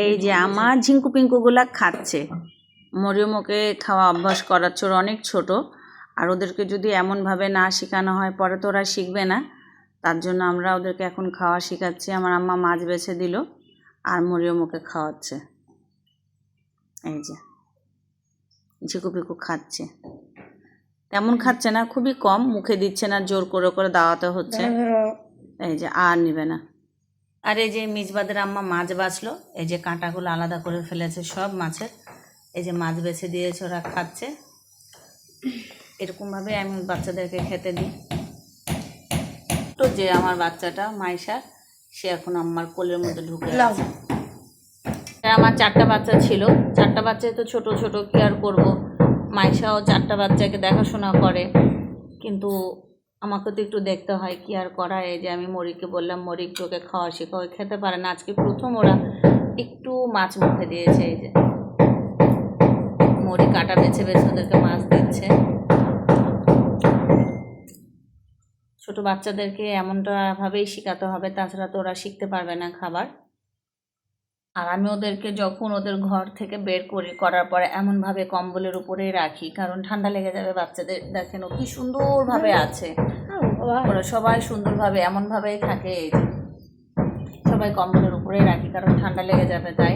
এই যে আমার ঝিঙ্কু পিঙ্কুগুলা খাচ্ছে। মরিয়মকে খাওয়া অভ্যাস করাচ্ছ, ওরা অনেক ছোট, আর ওদেরকে যদি এমনভাবে না শেখানো হয় পরে তো ওরা শিখবে না। তার জন্য আমরা ওদেরকে এখন খাওয়া শেখাচ্ছি। আমার আম্মা মাছ বেছে দিল আর মরিয়মকে খাওয়াচ্ছে। এই যে ঝিকু পিকু খাচ্ছে, তেমন খাচ্ছে না, খুবই কম, মুখে দিচ্ছে না, জোর করে করে দাওয়াতে হচ্ছে। এই যে আর নিবে না। আর এই যে মিজবাদের আম্মা মাছ বাছলো, এই যে কাঁটাগুলো আলাদা করে ফেলেছে সব মাছের। এই যে মাছ বেছে দিয়েছে, ওরা খাচ্ছে। এরকমভাবে আমি বাচ্চাদেরকে খেতে দিই। তো যে আমার বাচ্চাটা মাইশা, সে এখন আমার কোলের মধ্যে ঢুকে আছে। আমার 4টা বাচ্চা ছিল, 4টা বাচ্চাই তো ছোট ছোট, কি আর করবো। মাইশাও 4টা বাচ্চাকে দেখাশোনা করে, কিন্তু আমাকে তো একটু দেখতে হয়, কি আর করা। এই যে আমি মরিককে বললাম, মরিক তোকে খাওয়া শেখাও, খেতে পারে না। আজকে প্রথম ওরা একটু মাছ মুখে দিয়েছে। এই যে মরিক কাটা বেছে বেছে ওদেরকে মাছ দিচ্ছে। ছোট বাচ্চাদেরকে এমনটা ভাবেই শেখাতে হবে, তাছাড়া তো ওরা শিখতে পারবে না খাবার। আর আমি ওদেরকে যখন ওদের ঘর থেকে বের করার পরে এমনভাবে কম্বলের উপরেই রাখি, কারণ ঠান্ডা লেগে যাবে বাচ্চাদের। দেখেন ও কি সুন্দরভাবে আছে, ওরা সবাই সুন্দরভাবে এমনভাবেই থাকে। এই যে সবাই কম্বলের উপরেই রাখি, কারণ ঠান্ডা লেগে যাবে তাই।